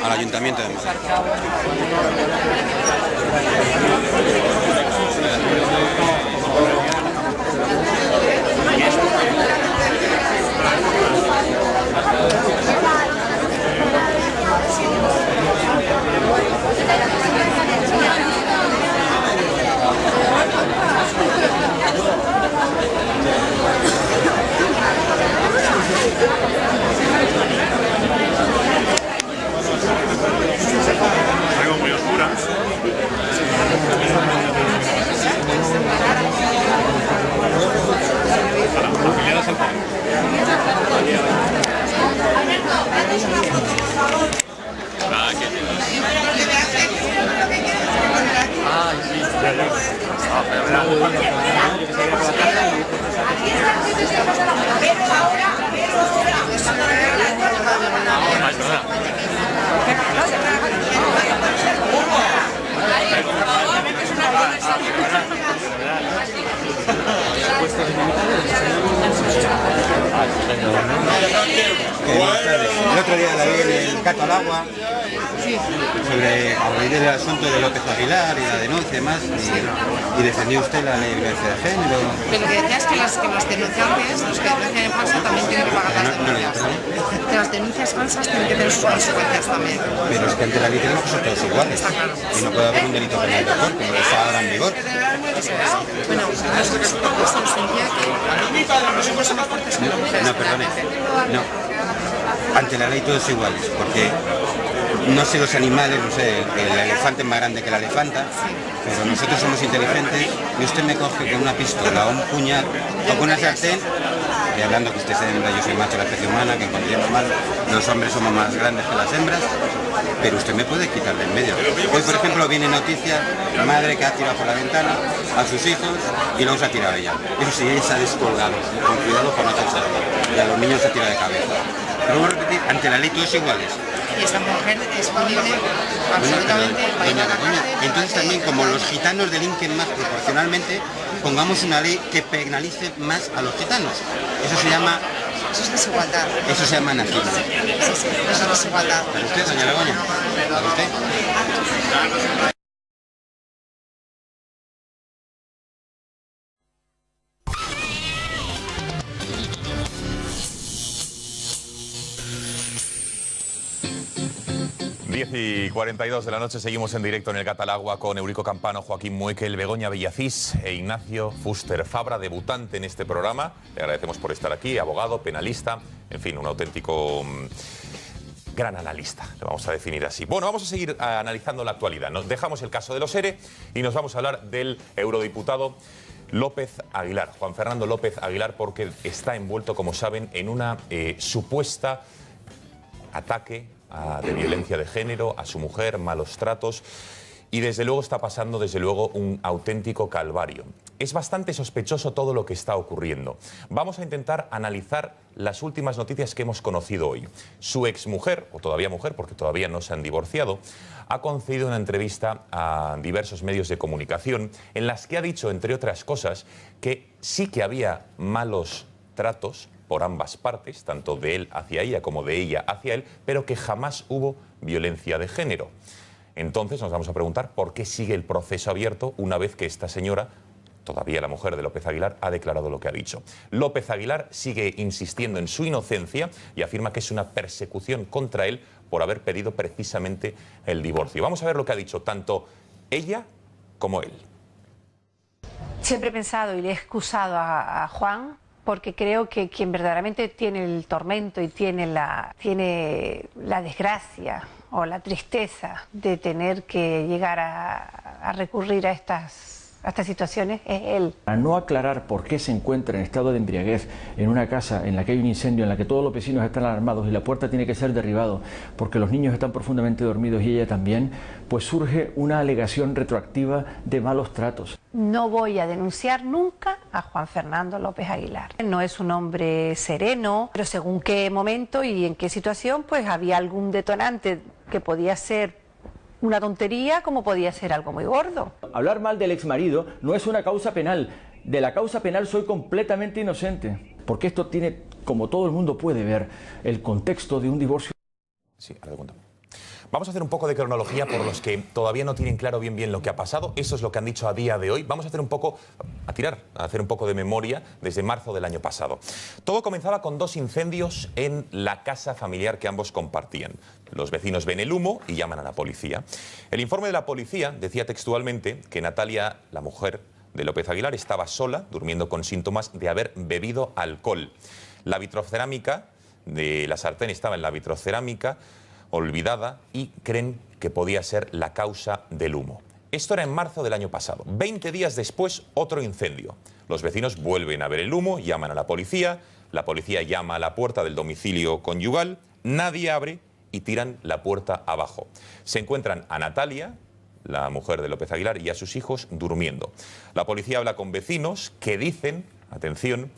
al Ayuntamiento de Málaga. Algo muy oscura. El otro día la vi en el Cato al Agua sobre el asunto de López Aguilar y la denuncia y demás, y defendió usted la ley de violencia de género. Pero lo que decía es que los denunciantes, los que denuncian en falso, también tienen que pagar las denuncias. Que las denuncias falsas tienen que tener sus consecuencias también. Pero es que ante la ley tenemos que ser todos iguales. Está claro. Y no puede haber un delito penal de autor, como está ahora en vigor. Bueno, nosotros nos sentía que los hombres son más fuertes que las mujeres. No, perdone. No. Ante la ley todos iguales, porque no sé los animales, no sé, el elefante es más grande que la elefanta, pero nosotros somos inteligentes y usted me coge con una pistola o un puñal o con una sartén, y hablando que usted es hembra, yo soy macho de la especie humana, que en cuanto normal los hombres somos más grandes que las hembras, pero usted me puede quitar de en medio. Hoy, por ejemplo, viene noticia, la madre que ha tirado por la ventana a sus hijos y luego se ha tirado ella. Eso sí, ella se ha descolgado, con cuidado por no echarse y a los niños se tira de cabeza. Pero vamos a repetir, ante la ley todos iguales. Y esta mujer es libre absolutamente para ir a la cárcel. Entonces también, como los gitanos delinquen más proporcionalmente, pongamos una ley que penalice más a los gitanos. Eso se llama... Eso es desigualdad. Eso se llama anarquismo. Sí, sí, eso es desigualdad. ¿Para usted, doña Begoña? ¿Para usted? 10:42 de la noche, seguimos en directo en el Cato al Agua con Eurico Campano, Joaquín Muekel, Begoña Villacís e Ignacio Fuster Fabra, debutante en este programa. Le agradecemos por estar aquí, abogado, penalista, en fin, un auténtico gran analista, lo vamos a definir así. Bueno, vamos a seguir analizando la actualidad. Nos dejamos el caso de los ERE y nos vamos a hablar del eurodiputado López Aguilar, Juan Fernando López Aguilar, porque está envuelto, como saben, en una supuesta ataque de violencia de género a su mujer, malos tratos, y desde luego está pasando un auténtico calvario. Es bastante sospechoso todo lo que está ocurriendo. Vamos a intentar analizar las últimas noticias que hemos conocido hoy. Su exmujer, o todavía mujer porque todavía no se han divorciado, ha concedido una entrevista a diversos medios de comunicación en las que ha dicho, entre otras cosas, que sí que había malos tratos por ambas partes, tanto de él hacia ella como de ella hacia él, pero que jamás hubo violencia de género. Entonces nos vamos a preguntar por qué sigue el proceso abierto una vez que esta señora, todavía la mujer de López Aguilar, ha declarado lo que ha dicho. López Aguilar sigue insistiendo en su inocencia y afirma que es una persecución contra él por haber pedido precisamente el divorcio. Vamos a ver lo que ha dicho tanto ella como él. Siempre he pensado y le he excusado a Juan, porque creo que quien verdaderamente tiene el tormento y tiene la desgracia o la tristeza de tener que llegar a recurrir a estas situaciones es él. A no aclarar por qué se encuentra en estado de embriaguez en una casa en la que hay un incendio, en la que todos los vecinos están alarmados y la puerta tiene que ser derribada porque los niños están profundamente dormidos y ella también, pues surge una alegación retroactiva de malos tratos. No voy a denunciar nunca a Juan Fernando López Aguilar. No es un hombre sereno, pero según qué momento y en qué situación, pues había algún detonante que podía ser una tontería como podía ser algo muy gordo. Hablar mal del exmarido no es una causa penal. De la causa penal soy completamente inocente. Porque esto tiene, como todo el mundo puede ver, el contexto de un divorcio. Sí, ahora te cuento. Vamos a hacer un poco de cronología por los que todavía no tienen claro bien lo que ha pasado. Eso es lo que han dicho a día de hoy. Vamos a hacer un poco de memoria desde marzo del año pasado. Todo comenzaba con 2 incendios en la casa familiar que ambos compartían. Los vecinos ven el humo y llaman a la policía. El informe de la policía decía textualmente que Natalia, la mujer de López Aguilar, estaba sola, durmiendo con síntomas de haber bebido alcohol. La vitrocerámica de la sartén estaba en la vitrocerámica, olvidada, y creen que podía ser la causa del humo. Esto era en marzo del año pasado. 20 días después, otro incendio. Los vecinos vuelven a ver el humo, llaman a la policía llama a la puerta del domicilio conyugal, nadie abre y tiran la puerta abajo. Se encuentran a Natalia, la mujer de López Aguilar, y a sus hijos durmiendo. La policía habla con vecinos que dicen, atención,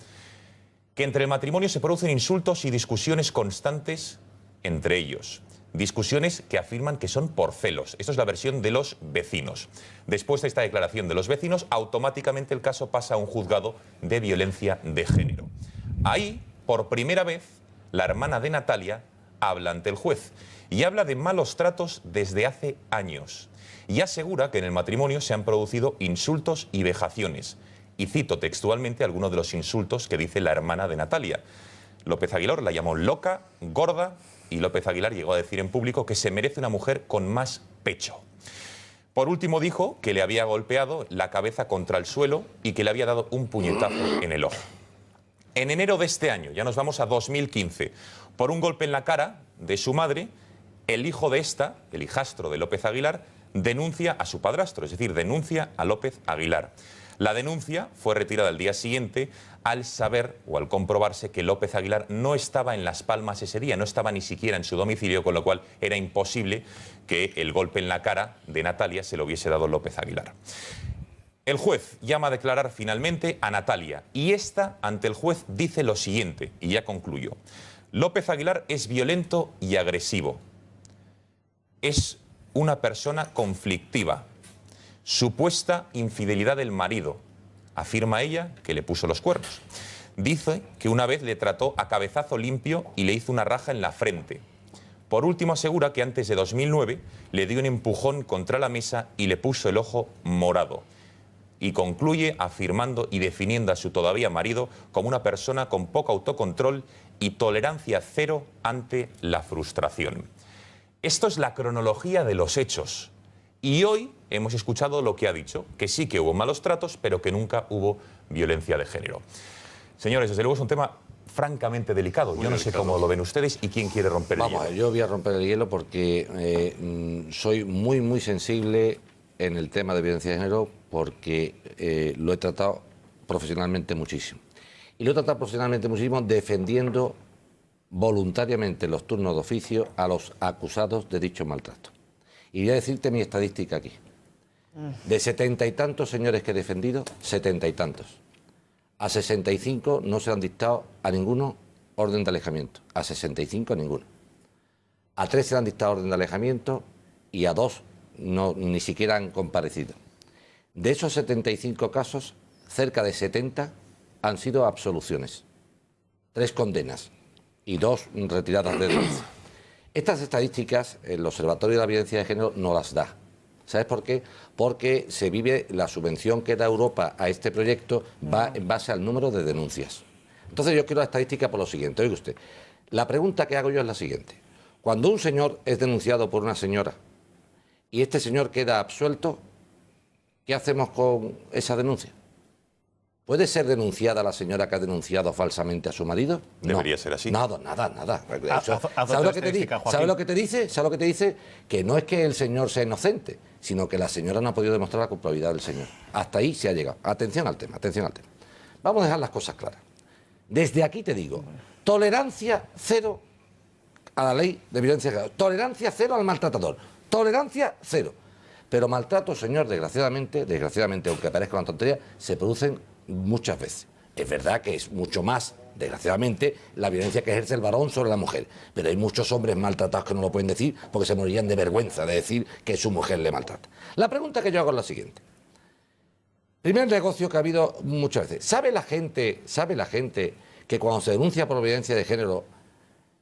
que entre el matrimonio se producen insultos y discusiones constantes entre ellos. Discusiones que afirman que son por celos. Esto es la versión de los vecinos. Después de esta declaración de los vecinos, automáticamente el caso pasa a un juzgado de violencia de género. Ahí, por primera vez, la hermana de Natalia habla ante el juez y habla de malos tratos desde hace años. Y asegura que en el matrimonio se han producido insultos y vejaciones. Y cito textualmente algunos de los insultos que dice la hermana de Natalia. López Aguilar la llamó loca, gorda, y López Aguilar llegó a decir en público que se merece una mujer con más pecho. Por último dijo que le había golpeado la cabeza contra el suelo y que le había dado un puñetazo en el ojo. En enero de este año, ya nos vamos a 2015, por un golpe en la cara de su madre, el hijo de esta, el hijastro de López Aguilar, denuncia a su padrastro, es decir, denuncia a López Aguilar. La denuncia fue retirada al día siguiente al saber o al comprobarse que López Aguilar no estaba en Las Palmas ese día, no estaba ni siquiera en su domicilio, con lo cual era imposible que el golpe en la cara de Natalia se lo hubiese dado López Aguilar. El juez llama a declarar finalmente a Natalia y esta, ante el juez, dice lo siguiente, y ya concluyo. López Aguilar es violento y agresivo. Es una persona conflictiva. Supuesta infidelidad del marido. Afirma ella que le puso los cuernos. Dice que una vez le trató a cabezazo limpio y le hizo una raja en la frente. Por último asegura que antes de 2009 le dio un empujón contra la mesa y le puso el ojo morado. Y concluye afirmando y definiendo a su todavía marido como una persona con poco autocontrol y tolerancia cero ante la frustración. Esto es la cronología de los hechos. Y hoy hemos escuchado lo que ha dicho, que sí que hubo malos tratos, pero que nunca hubo violencia de género. Señores, desde luego es un tema francamente delicado. Yo no sé cómo lo ven ustedes y quién quiere romper el hielo. Vamos, yo voy a romper el hielo porque soy muy sensible en el tema de violencia de género porque lo he tratado profesionalmente muchísimo. Y lo he tratado profesionalmente muchísimo defendiendo voluntariamente los turnos de oficio a los acusados de dicho maltrato. Y voy a decirte mi estadística aquí. De 70 y tantos señores que he defendido, 70 y tantos. A 65 no se han dictado a ninguno orden de alejamiento. A 65 ninguno. A 3 se han dictado orden de alejamiento y a 2 ni siquiera han comparecido. De esos 75 casos, cerca de 70 han sido absoluciones. 3 condenas y 2 retiradas de denuncia. Estas estadísticas el Observatorio de la Violencia de Género no las da. ¿Sabes por qué? Porque se vive la subvención que da Europa a este proyecto va en base al número de denuncias. Entonces yo quiero la estadística por lo siguiente. Oiga usted, la pregunta que hago yo es la siguiente. Cuando un señor es denunciado por una señora y este señor queda absuelto, ¿qué hacemos con esa denuncia? ¿Puede ser denunciada la señora que ha denunciado falsamente a su marido? Debería ser así. Nada. ¿Sabes lo que te dice? ¿Sabes lo que te dice? ¿Sabes lo que te dice? Que no es que el señor sea inocente, sino que la señora no ha podido demostrar la culpabilidad del señor. Hasta ahí se ha llegado. Atención al tema, atención al tema. Vamos a dejar las cosas claras. Desde aquí te digo, tolerancia cero a la ley de violencia de género. Tolerancia cero al maltratador. Tolerancia cero. Pero maltrato, señor, desgraciadamente, aunque parezca una tontería, se producen muchas veces. Es verdad que es mucho más, desgraciadamente, la violencia que ejerce el varón sobre la mujer. Pero hay muchos hombres maltratados que no lo pueden decir porque se morirían de vergüenza de decir que su mujer le maltrata. La pregunta que yo hago es la siguiente. Primer negocio que ha habido muchas veces. ¿Sabe la gente que cuando se denuncia por violencia de género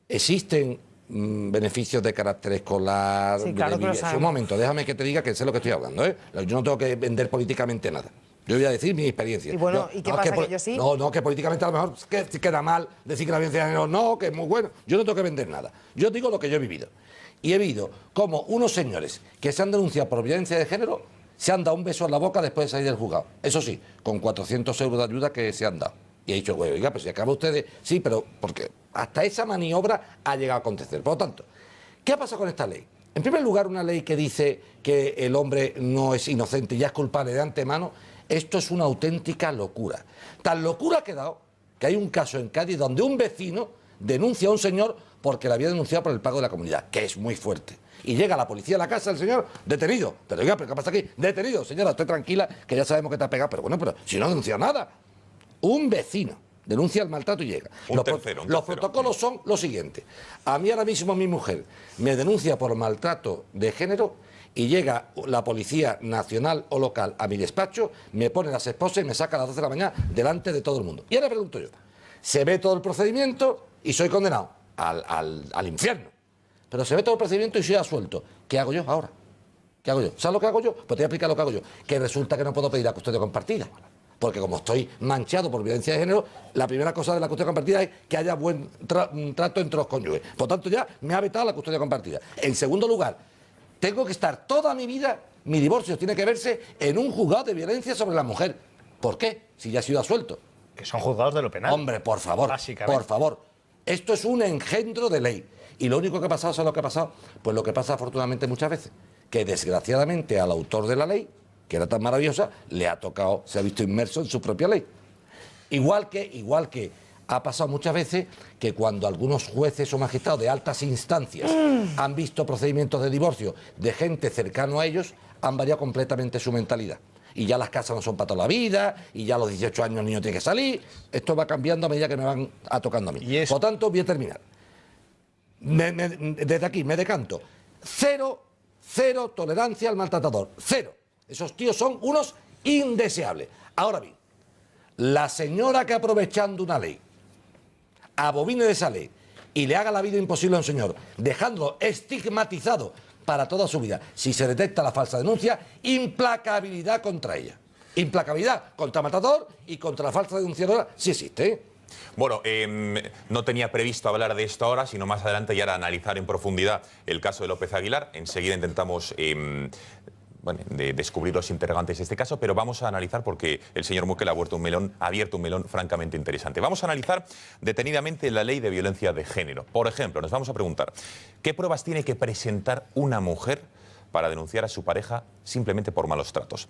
existen beneficios de carácter escolar. Sí, claro que lo sabemos. Un momento, déjame que te diga que sé lo que estoy hablando, ¿eh? Yo no tengo que vender políticamente nada. Yo voy a decir mi experiencia. Y bueno, ¿y qué pasa que yo sí? No, que políticamente a lo mejor queda mal decir que la violencia de género no, que es muy bueno. Yo no tengo que vender nada. Yo digo lo que yo he vivido. Y he visto como unos señores que se han denunciado por violencia de género se han dado un beso en la boca después de salir del juzgado. Eso sí, con 400 euros de ayuda que se han dado. Y he dicho, oiga, pues si acaba ustedes... Sí, pero porque hasta esa maniobra ha llegado a acontecer. Por lo tanto, ¿qué ha pasado con esta ley? En primer lugar, una ley que dice que el hombre no es inocente y ya es culpable de antemano. Esto es una auténtica locura. Tan locura ha quedado que hay un caso en Cádiz donde un vecino denuncia a un señor porque le había denunciado por el pago de la comunidad, que es muy fuerte. Y llega la policía a la casa del señor, detenido. Pero oiga, ¿pero qué pasa aquí? Detenido. Señora, estoy tranquila, que ya sabemos que te ha pegado. Pero bueno, pero si no denuncia nada. Un vecino denuncia el maltrato y llega. Los protocolos son los siguientes. A mí ahora mismo mi mujer me denuncia por maltrato de género y llega la Policía Nacional o local a mi despacho, me pone las esposas y me saca a las 12 de la mañana delante de todo el mundo. Y ahora pregunto yo, se ve todo el procedimiento y soy condenado al infierno. Pero se ve todo el procedimiento y soy absuelto. ¿Qué hago yo ahora? ¿Qué hago yo? ¿Sabes lo que hago yo? Pues te voy a explicar lo que hago yo. Que resulta que no puedo pedir la custodia compartida. Porque como estoy manchado por violencia de género, la primera cosa de la custodia compartida es que haya buen trato entre los cónyuges. Por tanto, ya me ha vetado la custodia compartida. En segundo lugar, tengo que estar toda mi vida, mi divorcio tiene que verse en un juzgado de violencia sobre la mujer. ¿Por qué? Si ya he sido absuelto. Que son juzgados de lo penal. Hombre, por favor, por favor. Esto es un engendro de ley. Y lo único que ha pasado, ¿sabes lo que ha pasado? Pues lo que pasa afortunadamente muchas veces, que desgraciadamente al autor de la ley, que era tan maravillosa, le ha tocado, se ha visto inmerso en su propia ley. Igual que ha pasado muchas veces que cuando algunos jueces o magistrados de altas instancias han visto procedimientos de divorcio de gente cercano a ellos, han variado completamente su mentalidad. Y ya las casas no son para toda la vida, y ya a los 18 años el niño tiene que salir. Esto va cambiando a medida que me van tocando a mí. Por lo tanto, voy a terminar. Desde aquí me decanto. Cero tolerancia al maltratador. Cero. Esos tíos son unos indeseables. Ahora bien, la señora que aprovechando una ley, abomine de esa ley y le haga la vida imposible a un señor, dejándolo estigmatizado para toda su vida, si se detecta la falsa denuncia, implacabilidad contra ella. Implacabilidad contra el maltratador y contra la falsa denunciadora, si existe, ¿eh? Bueno, no tenía previsto hablar de esto ahora, sino más adelante ya analizar en profundidad el caso de López Aguilar. Enseguida intentamos de descubrir los interrogantes de este caso, pero vamos a analizar porque el señor Muekel ha abierto un melón francamente interesante. Vamos a analizar detenidamente la ley de violencia de género. Por ejemplo, nos vamos a preguntar, ¿qué pruebas tiene que presentar una mujer para denunciar a su pareja simplemente por malos tratos?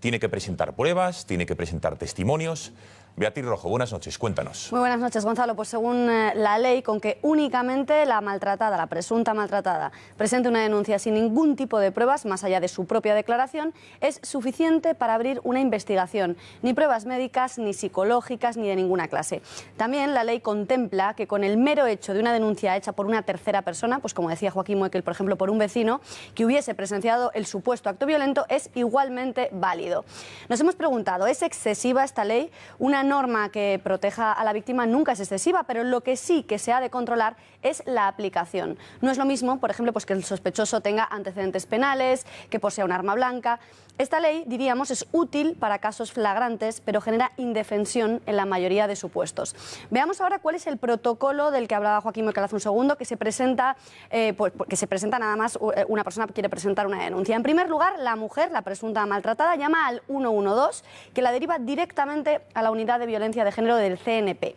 Tiene que presentar pruebas, tiene que presentar testimonios. Beatriz Rojo, buenas noches, cuéntanos. Muy buenas noches, Gonzalo. Pues según la ley, con que únicamente la maltratada, la presunta maltratada, presente una denuncia sin ningún tipo de pruebas, más allá de su propia declaración, es suficiente para abrir una investigación. Ni pruebas médicas, ni psicológicas, ni de ninguna clase. También la ley contempla que con el mero hecho de una denuncia hecha por una tercera persona, pues como decía Joaquín Muekel, por ejemplo, por un vecino, que hubiese presenciado el supuesto acto violento, es igualmente válido. Nos hemos preguntado, ¿es excesiva esta ley? Una norma que proteja a la víctima nunca es excesiva, pero lo que sí que se ha de controlar es la aplicación. No es lo mismo, por ejemplo, pues que el sospechoso tenga antecedentes penales, que posea un arma blanca. Esta ley, diríamos, es útil para casos flagrantes, pero genera indefensión en la mayoría de supuestos. Veamos ahora cuál es el protocolo del que hablaba Joaquín Muekel hace un segundo, que se presenta nada más una persona que quiere presentar una denuncia. En primer lugar, la mujer, la presunta maltratada, llama al 112, que la deriva directamente a la unidad de violencia de género del CNP.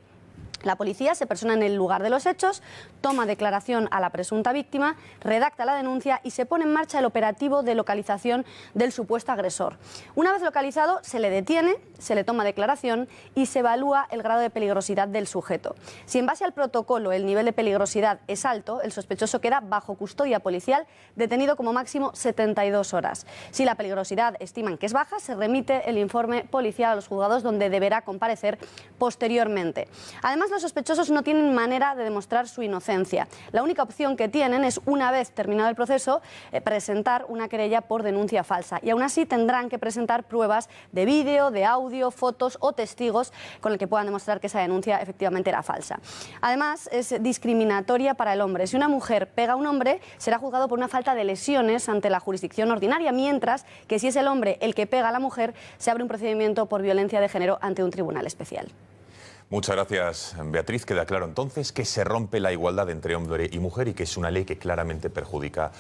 La policía se persona en el lugar de los hechos, toma declaración a la presunta víctima, redacta la denuncia y se pone en marcha el operativo de localización del supuesto agresor. Una vez localizado, se le detiene, se le toma declaración y se evalúa el grado de peligrosidad del sujeto. Si en base al protocolo el nivel de peligrosidad es alto, el sospechoso queda bajo custodia policial, detenido como máximo 72 horas. Si la peligrosidad estiman que es baja, se remite el informe policial a los juzgados, donde deberá comparecer posteriormente. Además, los sospechosos no tienen manera de demostrar su inocencia. La única opción que tienen es, una vez terminado el proceso, presentar una querella por denuncia falsa. Y aún así tendrán que presentar pruebas de vídeo, de audio, audio, fotos o testigos con el que puedan demostrar que esa denuncia efectivamente era falsa. Además, es discriminatoria para el hombre. Si una mujer pega a un hombre, será juzgado por una falta de lesiones ante la jurisdicción ordinaria, mientras que si es el hombre el que pega a la mujer, se abre un procedimiento por violencia de género ante un tribunal especial. Muchas gracias, Beatriz. Queda claro entonces que se rompe la igualdad entre hombre y mujer y que es una ley que claramente perjudica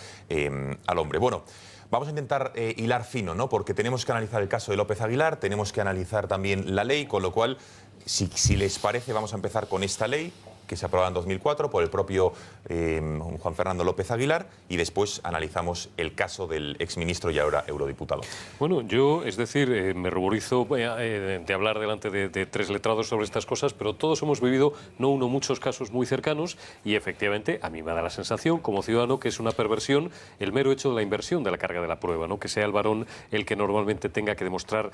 al hombre. Bueno, vamos a intentar hilar fino, ¿no? Porque tenemos que analizar el caso de López Aguilar, tenemos que analizar también la ley, con lo cual, si les parece, vamos a empezar con esta ley que se aprobó en 2004 por el propio Juan Fernando López Aguilar, y después analizamos el caso del exministro y ahora eurodiputado. Bueno, yo, es decir, me ruborizo de hablar delante de tres letrados sobre estas cosas, pero todos hemos vivido, no uno, muchos casos muy cercanos, y efectivamente a mí me da la sensación, como ciudadano, que es una perversión el mero hecho de la inversión de la carga de la prueba, ¿no? Que sea el varón el que normalmente tenga que demostrar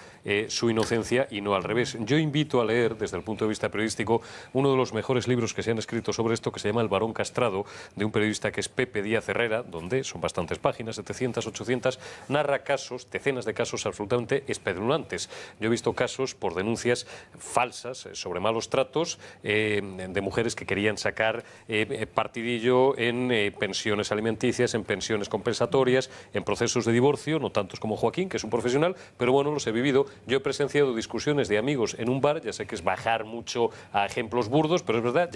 su inocencia y no al revés. Yo invito a leer, desde el punto de vista periodístico, uno de los mejores libros que se han escrito sobre esto, que se llama El varón castrado, de un periodista que es Pepe Díaz Herrera, donde son bastantes páginas, 700, 800, narra casos, decenas de casos absolutamente espeluznantes. Yo he visto casos por denuncias falsas sobre malos tratos de mujeres que querían sacar partidillo en pensiones alimenticias, en pensiones compensatorias, en procesos de divorcio, no tantos como Joaquín, que es un profesional, pero bueno, los he vivido. Yo he presenciado discusiones de amigos en un bar, ya sé que es bajar mucho a ejemplos burdos, pero es verdad,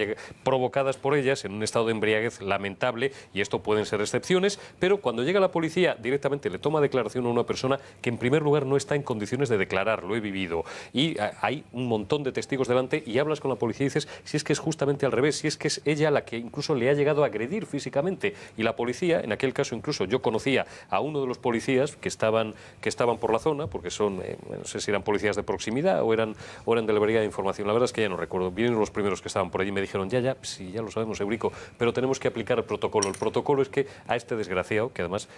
provocadas por ellas en un estado de embriaguez lamentable, y esto pueden ser excepciones, pero cuando llega la policía directamente le toma declaración a una persona que en primer lugar no está en condiciones de declarar, lo he vivido, y hay un montón de testigos delante, y hablas con la policía y dices si es que es justamente al revés, si es que es ella la que incluso le ha llegado a agredir físicamente, y la policía, en aquel caso incluso yo conocía a uno de los policías que estaban por la zona, porque son, no sé si eran policías de proximidad o eran de la Brigada de Información, la verdad es que ya no recuerdo, vinieron los primeros que estaban por allí y me dijeron, sí, ya lo sabemos, Eurico, pero tenemos que aplicar el protocolo. El protocolo es que a este desgraciado, que además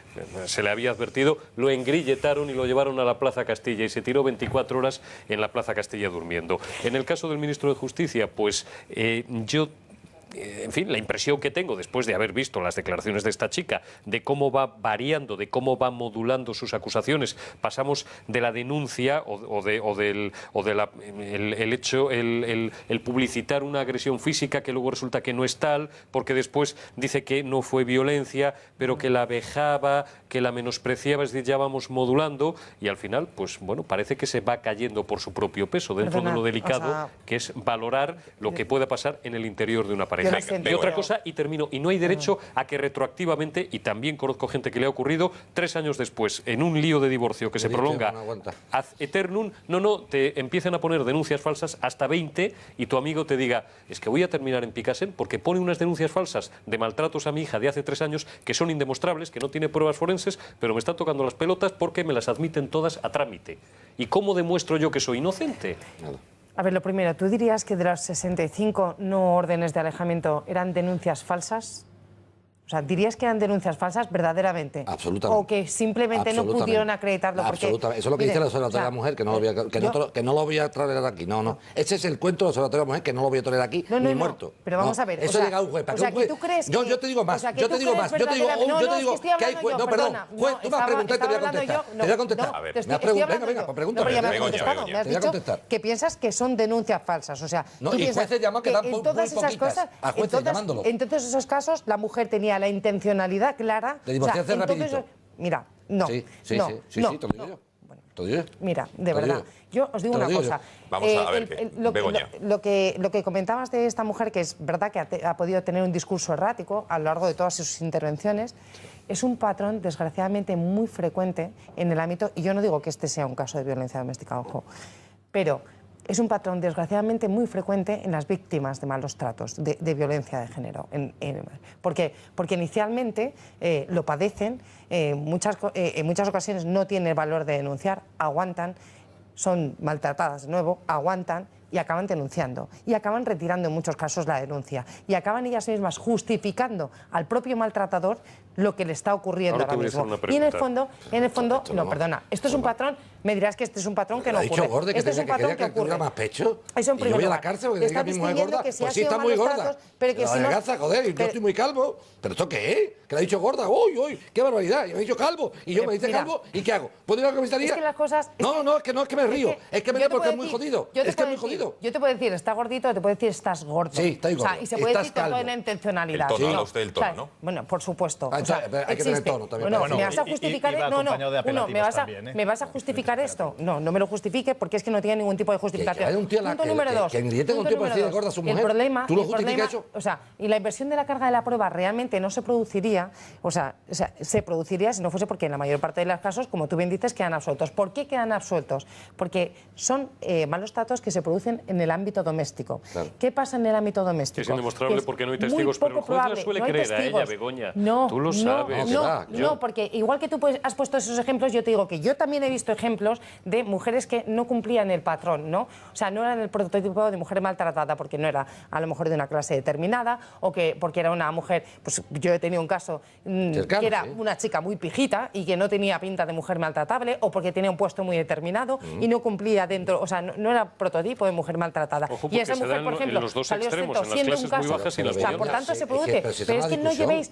se le había advertido, lo engrilletaron y lo llevaron a la Plaza Castilla y se tiró 24 horas en la Plaza Castilla durmiendo. En el caso del ministro de Justicia, pues yo... En fin, la impresión que tengo después de haber visto las declaraciones de esta chica, de cómo va variando, de cómo va modulando sus acusaciones, pasamos de la denuncia el publicitar una agresión física que luego resulta que no es tal, porque después dice que no fue violencia, pero que la vejaba, que la menospreciaba, es decir, ya vamos modulando, y al final, pues bueno, parece que se va cayendo por su propio peso dentro de lo delicado, que es valorar lo que pueda pasar en el interior de una pareja. Y otra cosa, y termino, y no hay derecho a que retroactivamente, y también conozco gente que le ha ocurrido 3 años después, en un lío de divorcio que se prolonga ad eternum, te empiezan a poner denuncias falsas hasta 20, y tu amigo te diga, es que voy a terminar en Picasen porque pone unas denuncias falsas de maltratos a mi hija de hace 3 años que son indemostrables, que no tiene pruebas forenses, pero me está tocando las pelotas porque me las admiten todas a trámite. ¿Y cómo demuestro yo que soy inocente? Nada. A ver, lo primero, ¿tú dirías que de las 65 no órdenes de alejamiento eran denuncias falsas? O sea, ¿dirías que eran denuncias falsas verdaderamente? Absolutamente. ¿O que simplemente no pudieron acreditarlo? Porque, absolutamente. Eso es lo que dice el Observatorio de la Mujer, que no lo voy a tolerar aquí. No. Ese es el cuento del Observatorio de la Mujer, que no lo voy a tolerar aquí ni muerto. Pero vamos a ver. Eso llega a un juez. ¿Tú crees que yo te digo más. Yo te digo que hay juez. No, perdón. Juez, tú me has preguntado y te voy a contestar. Te voy a contestar. A ver. Venga, pues pregúntame. Me has dicho que piensas que son denuncias falsas. O sea, no, y jueces llaman que dan muy poquitas. A jueces llamándolo. En todos esos casos, la mujer tenía la intencionalidad clara de divorciarse rapidito. Mira, no. Sí, te lo digo yo. Bueno, mira, de verdad, yo os digo una cosa. Vamos a ver, lo que comentabas de esta mujer, que es verdad que ha podido tener un discurso errático a lo largo de todas sus intervenciones, es un patrón desgraciadamente muy frecuente en el ámbito, y yo no digo que este sea un caso de violencia doméstica, ojo, pero es un patrón desgraciadamente muy frecuente en las víctimas de malos tratos, de violencia de género. Porque inicialmente lo padecen, en muchas ocasiones no tienen valor de denunciar, aguantan, son maltratadas de nuevo, aguantan y acaban denunciando. Y acaban retirando en muchos casos la denuncia. Y acaban ellas mismas justificando al propio maltratador lo que le está ocurriendo ahora mismo. Y en el fondo, no, perdona, esto es un patrón, me dirás que este es un patrón que no ocurre. ¿Ha dicho gorda que este es un patrón que ocurre. más pecho? Eso en ¿Y yo voy a la lugar. cárcel porque diga que mi mujer es gorda? Que si Pues sí, está muy gorda. tratos, pero que si no... joder, yo estoy muy calvo. ¿Pero esto qué es? Que le ha dicho gorda. ¡Uy, qué barbaridad! Y me ha dicho calvo. Y yo me dice calvo, ¿y qué hago? ¿Puedo ir a la comisaría? Es que las cosas... No, es que me río. Es que me río porque es muy jodido. Es que es muy jodido. Yo te puedo decir, está gordito, o te puedo decir, estás gordo. Sí, estoy gordo. O sea, y se puede decir con toda la intencionalidad. El tono, habla usted del tono, ¿no? Bueno, por supuesto. Hay que tener tono también. Bueno, ¿me vas a justificar? ¿Me vas a justificar esto? No me lo justifique porque es que no tiene ningún tipo de justificación. Hay un tío Punto número 2. Que ni tenga un tipo de decir gorda a su mujer. El problema, ¿tú lo justificas eso? O sea, y la inversión de la carga de la prueba realmente no se produciría, se produciría si no fuese porque en la mayor parte de los casos, como tú bien dices, quedan absueltos. ¿Por qué quedan absueltos? Porque son malos tratos que se producen en el ámbito doméstico. Claro. ¿Qué pasa en el ámbito doméstico? Es indemostrable porque no hay testigos, pero el juez la suele creer a ella, Begoña. No, tú lo sabes. No, porque igual que tú has puesto esos ejemplos, yo te digo que yo también he visto ejemplos de mujeres que no cumplían el patrón, ¿no? O sea, no eran el prototipo de mujer maltratada porque no era a lo mejor de una clase determinada o que porque era una mujer, pues yo he tenido un caso que era una chica muy pijita y que no tenía pinta de mujer maltratable o porque tenía un puesto muy determinado y no cumplía dentro, o sea, no era prototipo de mujer maltratada. Ojo, y esa mujer, por ejemplo, los dos salió extremos, exento en las siendo un clases muy caso. bajas y las O sea, por tanto se produce, pero es que no llevéis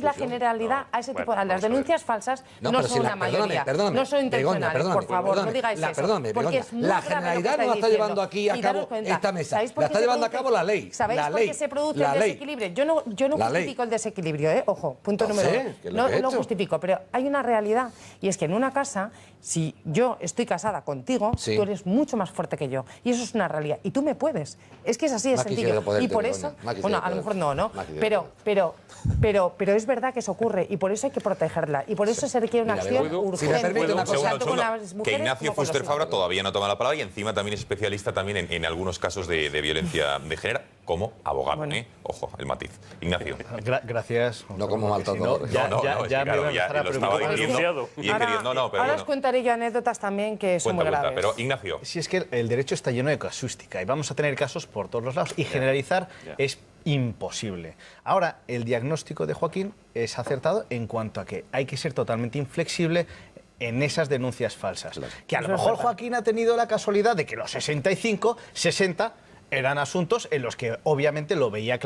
la generalidad a ese tipo, a las denuncias falsas no son una mayoría, no son intencionales, por favor, no digáis eso. Perdóname, la generalidad no la está llevando aquí a cabo esta mesa, la está llevando a cabo la ley. ¿Sabéis por qué se produce el desequilibrio? Yo no justifico el desequilibrio, ojo, punto número 2. No lo justifico, pero hay una realidad y es que en una casa, si yo estoy casada contigo, tú eres mucho más fuerte que yo y eso es una realidad y tú me puedes. Es que es así de sencillo y por eso, bueno, a lo mejor no, pero es verdad que eso ocurre y por eso hay que protegerla y por eso se requiere una acción urgente. Si me permite una cosa, que Ignacio Fuster Fabra todavía no toma la palabra y encima también es especialista también en algunos casos de violencia de género como abogado, Ojo, el matiz. Ignacio. Gracias. No como maltratador. Ya me voy a empezar a preocupar. Ahora os contaré yo anécdotas también que son muy graves. Pero Ignacio. Si es que el derecho está lleno de casuística y vamos a tener casos por todos los lados y generalizar es imposible. Ahora, el diagnóstico de Joaquín es acertado en cuanto a que hay que ser totalmente inflexible en esas denuncias falsas. Claro. Que a lo mejor Joaquín ha tenido la casualidad de que los 60 eran asuntos en los que obviamente lo veía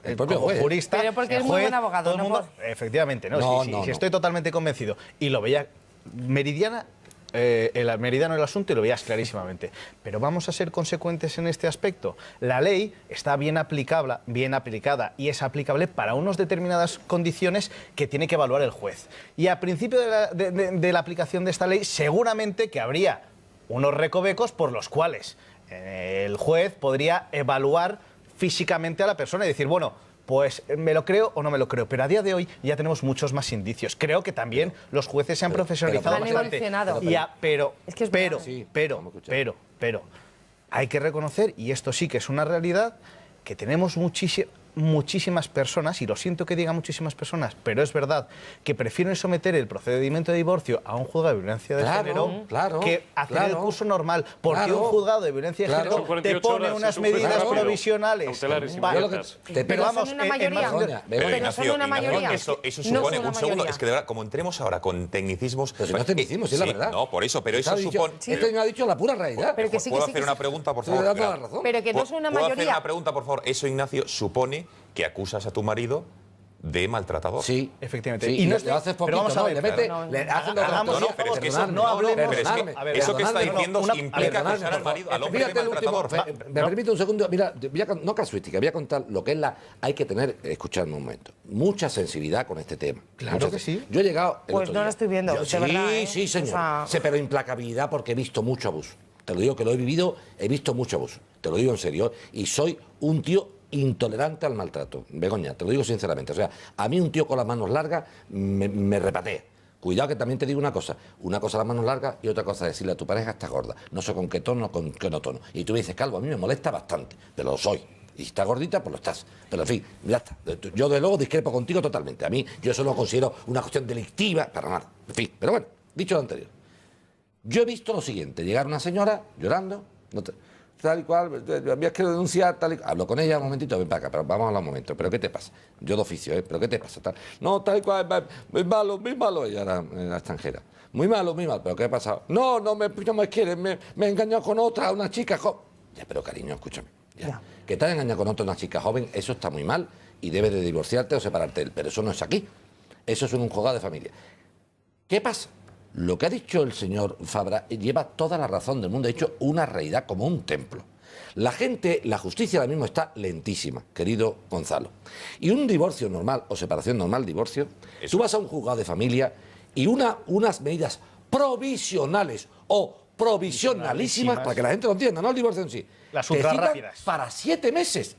el propio juez, jurista, pero porque es muy buen abogado, todo el mundo, efectivamente, no, estoy totalmente convencido y lo veía meridiano el asunto y lo veías clarísimamente. Pero vamos a ser consecuentes en este aspecto. La ley está bien aplicada y es aplicable para unas determinadas condiciones que tiene que evaluar el juez. Y a principio de la aplicación de esta ley seguramente que habría unos recovecos por los cuales el juez podría evaluar físicamente a la persona y decir, bueno, pues me lo creo o no me lo creo. Pero a día de hoy ya tenemos muchos más indicios. Creo que también los jueces se han profesionalizado bastante. Pero hay que reconocer, y esto sí que es una realidad, que tenemos muchísimas personas, y lo siento que diga muchísimas personas, pero es verdad, que prefieren someter el procedimiento de divorcio a un juzgado de violencia de género que hacer el curso normal, porque un juzgado de violencia de género te pone unas medidas provisionales. Pero vamos, son una mayoría. Pero son una mayoría. Eso supone, un segundo, es que de verdad, como entremos ahora con tecnicismos... Pero si no tecnicismos, es la verdad. No, por eso, pero eso supone... Esto me ha dicho la pura realidad. ¿Puedo hacer una pregunta, por favor? Pero que no es una mayoría. ¿Puedo hacer una pregunta, por favor? Eso, Ignacio, supone que acusas a tu marido de maltratador. Sí, efectivamente. Sí, y no lo haces poquito, vamos a ver, le hacen pero es que eso que está diciendo implica acusar al marido, al hombre de maltratador. Me permite un segundo, mira, no casuística, voy a contar lo que es hay que tener, escuchadme un momento, mucha sensibilidad con este tema. Claro que sí. Yo he llegado... Pues no lo estoy viendo, de verdad. Sí, señor. Pero implacabilidad porque he visto mucho abuso. Te lo digo que lo he vivido, he visto mucho abuso. Te lo digo en serio. Y soy un tío intolerante al maltrato. Begoña, te lo digo sinceramente. O sea, a mí un tío con las manos largas me repatea. Cuidado que también te digo una cosa las manos largas y otra cosa decirle a tu pareja está gorda. No sé con qué tono, con qué no tono. Y tú me dices, Calvo, a mí me molesta bastante, pero lo soy. Y si está gordita, pues lo estás. Pero en fin, ya está. Yo de luego discrepo contigo totalmente. A mí yo eso lo considero una cuestión delictiva, para nada. En fin, pero bueno, dicho lo anterior. Yo he visto lo siguiente, llegar una señora llorando, tal y cual, habías que denunciar, tal y cual. Hablo con ella un momentito, ven para acá, pero vamos a hablar un momento. ¿Pero qué te pasa? Yo de oficio, ¿pero qué te pasa? Tal. No, tal y cual, muy malo, ella era extranjera. Muy malo, ¿pero qué ha pasado? No me quiere, me he engañado con otra, una chica joven. Ya, pero cariño, escúchame. Ya. Que te has engañado con otra, una chica joven, eso está muy mal y debes de divorciarte o separarte de él. Pero eso no es aquí. Eso es un juzgado de familia. ¿Qué pasa? Lo que ha dicho el señor Fabra lleva toda la razón del mundo. Ha hecho una realidad como un templo. La justicia ahora mismo está lentísima, querido Gonzalo. Y un divorcio normal o separación normal, divorcio, tú vas a un juzgado de familia y unas medidas provisionales o provisionalísimas, para que la gente lo entienda, no el divorcio en sí, las ultra rápidas, para 7 meses.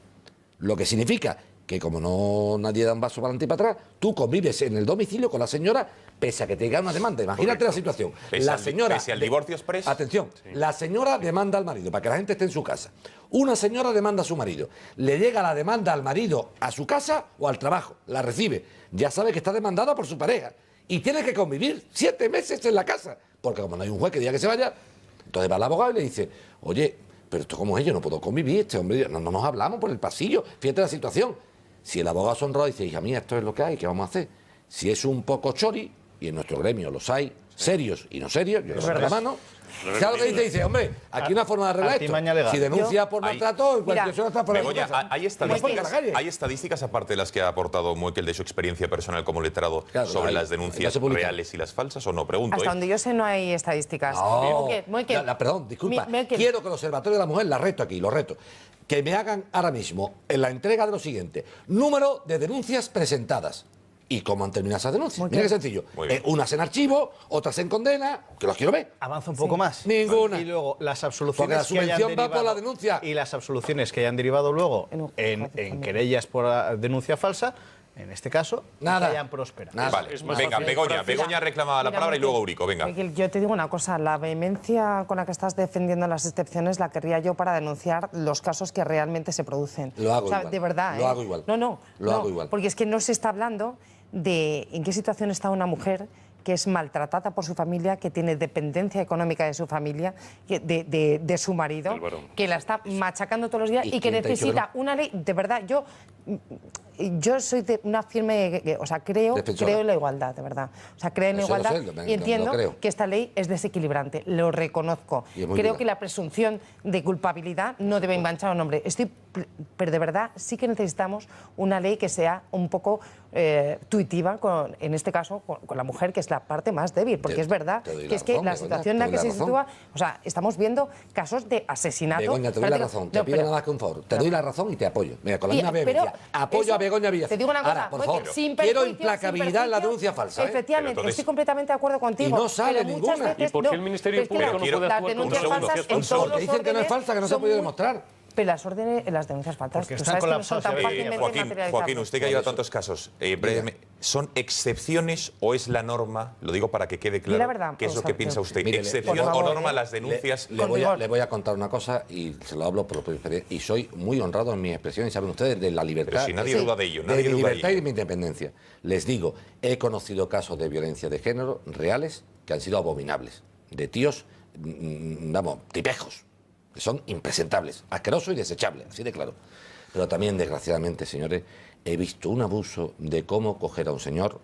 Lo que significa que como nadie da un vaso para adelante y para atrás, tú convives en el domicilio con la señora, pese a que te llega una demanda. Imagínate la situación. La señora, pese al divorcio express. Atención, sí. La señora demanda al marido, para que la gente esté en su casa. Una señora demanda a su marido. Le llega la demanda al marido a su casa o al trabajo. La recibe. Ya sabe que está demandada por su pareja. Y tiene que convivir 7 meses en la casa. Porque como no hay un juez que diga que se vaya, entonces va al abogado y le dice, oye, pero esto como es, yo no puedo convivir, este hombre, no nos hablamos por el pasillo, fíjate la situación. Si el abogado es honrado y dice, hija mía, esto es lo que hay, ¿qué vamos a hacer? Si es un poco chori, y en nuestro gremio los hay, serios y no serios, yo levanto la mano. ¿Sabes lo que dice? Dice, hombre, aquí una forma de arreglar esto. Si denuncia por maltrato, en cualquier zona está por ahí. ¿Hay estadísticas, aparte de las que ha aportado Moekel de su experiencia personal como letrado, sobre las denuncias reales y las falsas, o no? Pregunto. Hasta donde yo sé no hay estadísticas. No. Perdón, disculpa. Quiero que el Observatorio de la Mujer, la reto aquí, lo reto, que me hagan ahora mismo en la entrega de lo siguiente: número de denuncias presentadas. ¿Y cómo han terminado esas denuncias? Mira qué sencillo. Unas en archivo, otras en condena, que los quiero ver. Avanza un poco más. Ninguna. Y luego las absoluciones la subvención va por la denuncia. Y las absoluciones que hayan derivado luego en querellas por denuncia falsa, en este caso, nada. hayan próspera. Vale, venga, Begoña reclama la palabra y luego Eurico, venga. Yo te digo una cosa, la vehemencia con la que estás defendiendo las excepciones la querría yo para denunciar los casos que realmente se producen. Lo hago igual. De verdad, Lo hago igual. Lo hago igual. Porque es que no se está hablando de en qué situación está una mujer que es maltratada por su familia, que tiene dependencia económica de su familia, de su marido, que la está machacando todos los días y que necesita una ley. De verdad, yo soy de una firme, o sea, creo en la igualdad, de verdad. O sea, creo en la igualdad y entiendo que esta ley es desequilibrante, lo reconozco. Creo que la presunción de culpabilidad no debe manchar a un hombre. Pero de verdad sí que necesitamos una ley que sea un poco tuitiva, en este caso, con la mujer, que es la parte más débil, porque es verdad que es que la situación en la que se sitúa, o sea, estamos viendo casos de asesinato. Begoña, te doy la razón, te pido nada más que un favor, te doy la razón y te apoyo. Mira, con la misma vehemencia, apoyo a Begoña Villacís. Te digo una cosa, ahora, por favor, quiero implacabilidad en la denuncia falsa. Efectivamente, estoy completamente de acuerdo contigo. Y no sale ninguna. ¿Y por qué el Ministerio Público no puede actuar con denuncias falsas en todos los dicen que no es falsa, que no se ha podido demostrar. Pero las denuncias falsas, tú sabes que no son tan fácilmente materializables. Joaquín, usted que lleva tantos casos, ¿son excepciones o es la norma? Lo digo para que quede claro. Verdad, ¿qué es lo que piensa usted? Mire, ¿Excepción o norma las denuncias? Le voy a contar una cosa y se lo hablo por lo propio experiencia. Y soy muy honrado en mis expresiones, saben ustedes, de la libertad. Pero si nadie duda de ello. De mi libertad y de mi independencia. Les digo, he conocido casos de violencia de género reales que han sido abominables. De tíos, tipejos, que son impresentables, asquerosos y desechables, así de claro. Pero también, desgraciadamente, señores, he visto un abuso de cómo coger a un señor,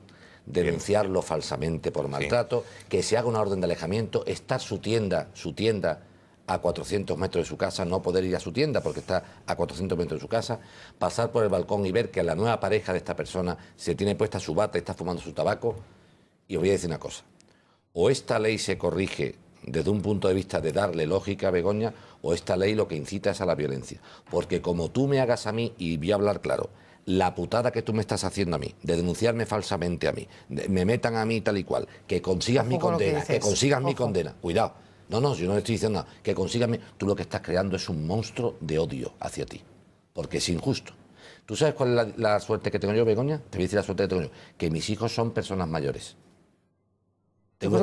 denunciarlo falsamente por maltrato, que se haga una orden de alejamiento, estar su tienda a 400 metros de su casa, no poder ir a su tienda porque está a 400 metros de su casa, pasar por el balcón y ver que la nueva pareja de esta persona se tiene puesta su bata y está fumando su tabaco. Y os voy a decir una cosa, o esta ley se corrige desde un punto de vista de darle lógica a Begoña, o esta ley lo que incita es a la violencia. Porque como tú me hagas a mí, y voy a hablar claro, la putada que tú me estás haciendo a mí, de denunciarme falsamente a mí, me metan a mí tal y cual, que consigas mi condena, que consigas mi condena, cuidado, no, yo no le estoy diciendo nada, que consigas tú lo que estás creando es un monstruo de odio hacia ti, porque es injusto. ¿Tú sabes cuál es la suerte que tengo yo, Begoña? Te voy a decir la suerte que tengo yo, que mis hijos son personas mayores. Tengo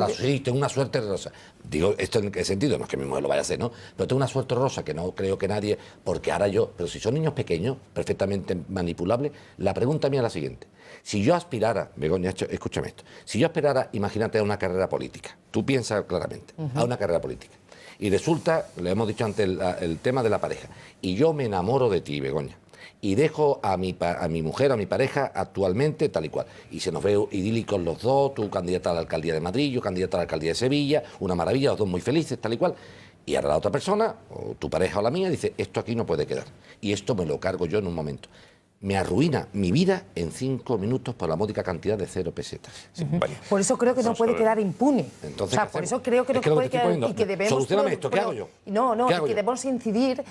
una suerte rosa. Digo, esto en qué sentido, no es que mi mujer lo vaya a hacer, ¿no? Pero tengo una suerte rosa que no creo que nadie, porque ahora pero si son niños pequeños, perfectamente manipulables, la pregunta mía es la siguiente. Si yo aspirara, Begoña, escúchame esto, si yo aspirara, imagínate, a una carrera política, tú piensas claramente, a una carrera política, Y resulta, le hemos dicho antes el tema de la pareja, y yo me enamoro de ti, Begoña, y dejo a mi mujer, a mi pareja actualmente tal y cual. Y se nos ve idílicos los dos, tú candidata a la alcaldía de Madrid, yo candidata a la alcaldía de Sevilla, una maravilla, los dos muy felices, tal y cual. Y ahora la otra persona, o tu pareja o la mía, dice, esto aquí no puede quedar. Y esto me lo cargo yo en un momento. Me arruina mi vida en 5 minutos por la módica cantidad de 0 pesetas. Sí, vale. Por eso creo que no puede quedar impune. Entonces, o sea, por eso creo que no puede quedar y que debemos... Solucioname esto, ¿qué hago yo? No, y que debemos incidir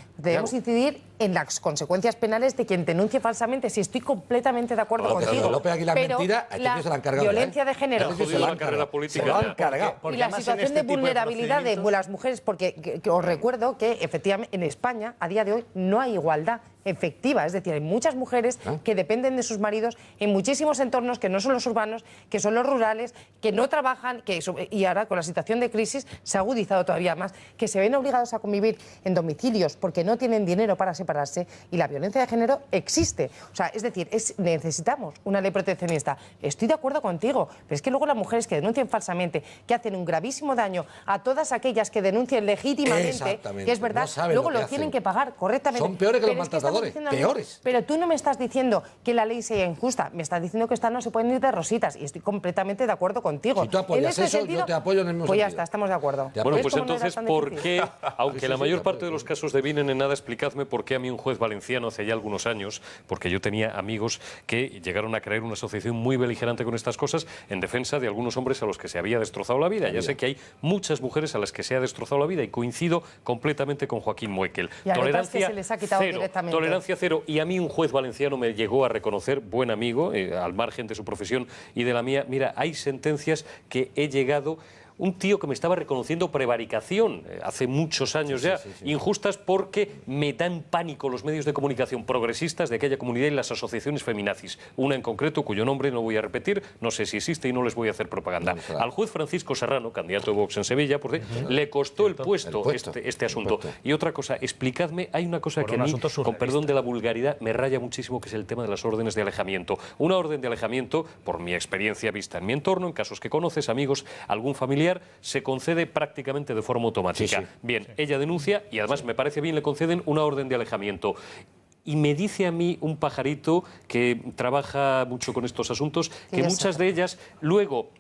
en las consecuencias penales de quien denuncie falsamente. Si estoy completamente de acuerdo contigo. López Aguilar pero mentira, la se la han cargado violencia de género se la carrera política. Se lo han cargado. Y la situación de vulnerabilidad de las mujeres, porque os recuerdo que efectivamente en España a día de hoy no hay igualdad efectiva, es decir, hay muchas mujeres que dependen de sus maridos en muchísimos entornos que no son los urbanos, que son los rurales, que no trabajan, y ahora con la situación de crisis se ha agudizado todavía más, que se ven obligados a convivir en domicilios porque no tienen dinero para separarse, y la violencia de género existe. O sea, es decir, necesitamos una ley proteccionista. Estoy de acuerdo contigo, pero es que luego las mujeres que denuncian falsamente, que hacen un gravísimo daño a todas aquellas que denuncien legítimamente, que es verdad, luego lo tienen que pagar correctamente. Son peores que los maltratadores. Peores. Pero tú no me estás diciendo que la ley sea injusta, me estás diciendo que estas no se pueden ir de rositas, y estoy completamente de acuerdo contigo. Si tú apoyas eso, sentido, yo te apoyo en el mismo pues ya sentido. está, estamos de acuerdo. Bueno, pues entonces, ¿por qué, aunque la mayor parte de los casos devinen en nada, explicadme por qué a mí un juez valenciano hace ya algunos años, porque yo tenía amigos que llegaron a crear una asociación muy beligerante con estas cosas en defensa de algunos hombres a los que se había destrozado la vida. Ya sé que hay muchas mujeres a las que se ha destrozado la vida y coincido completamente con Joaquín Muekel. Tolerancia que se les ha quitado cero, directamente. Tolerancia cero. Y a mí un juez valenciano me llegó a reconocer, buen amigo, al margen de su profesión y de la mía, mira, hay sentencias que he llegado... Un tío que me estaba reconociendo prevaricación hace muchos años injustas, porque me dan pánico los medios de comunicación progresistas de aquella comunidad y las asociaciones feminazis. Una en concreto, cuyo nombre no voy a repetir, no sé si existe y no les voy a hacer propaganda. Al juez Francisco Serrano, candidato de Vox en Sevilla, le costó el puesto este asunto. Y otra cosa, explicadme, hay una cosa que a mí, con perdón de la vulgaridad, me raya muchísimo, que es el tema de las órdenes de alejamiento. Una orden de alejamiento, por mi experiencia vista en mi entorno, en casos que conoces, amigos, algún familiar, se concede prácticamente de forma automática. Bien, ella denuncia y además me parece bien, le conceden una orden de alejamiento. Y me dice a mí un pajarito que trabaja mucho con estos asuntos, que muchas de ellas luego...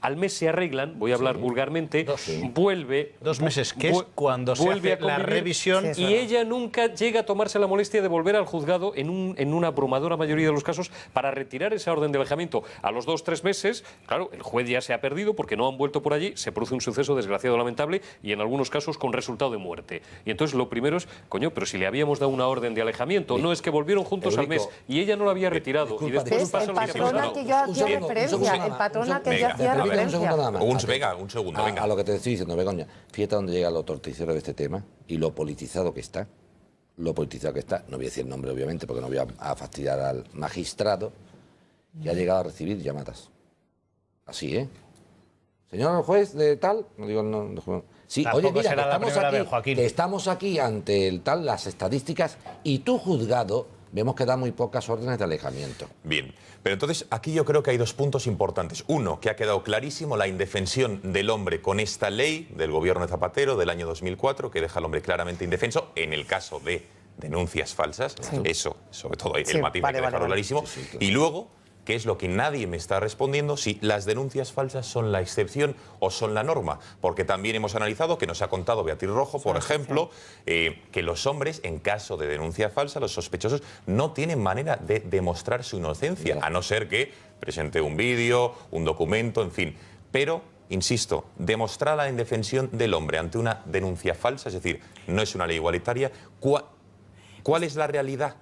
Al mes se arreglan, voy a hablar vulgarmente, vuelve... 2 meses, que es cuando se hace la revisión... Y ella nunca llega a tomarse la molestia de volver al juzgado en una abrumadora mayoría de los casos para retirar esa orden de alejamiento. A los 2 o 3 meses, claro, el juez ya se ha perdido porque no han vuelto por allí, se produce un suceso desgraciado, lamentable, y en algunos casos con resultado de muerte. Y entonces lo primero es, coño, pero si le habíamos dado una orden de alejamiento, no es que volvieron juntos al mes y ella no la había retirado. Y después pasa lo que pasa. El patrón al que yo hacía referencia, el patrón al que yo hacía referencia. Un segundo, venga. A lo que te estoy diciendo, Begoña, fíjate dónde llega lo torticero de este tema y lo politizado que está. No voy a decir el nombre, obviamente, porque no voy a fastidiar al magistrado, que ha llegado a recibir llamadas. Así, ¿eh? Señor juez de tal, no digo no. Sí, tampoco, oye, mira, que estamos aquí ante el tal, las estadísticas, y tu juzgado vemos que da muy pocas órdenes de alejamiento. Bien, pero entonces aquí yo creo que hay 2 puntos importantes. Uno, que ha quedado clarísimo, la indefensión del hombre con esta ley del gobierno de Zapatero del año 2004, que deja al hombre claramente indefenso en el caso de denuncias falsas. Eso, sobre todo, el matiz hay que dejarlo clarísimo. Claro. Y luego, que es lo que nadie me está respondiendo, si las denuncias falsas son la excepción o son la norma. Porque también hemos analizado, que nos ha contado Beatriz Rojo, por ejemplo, que los hombres, en caso de denuncia falsa, los sospechosos, no tienen manera de demostrar su inocencia, a no ser que presente un vídeo, un documento, en fin. Pero, insisto, demostrar la indefensión del hombre ante una denuncia falsa, es decir, no es una ley igualitaria, ¿cuál es la realidad?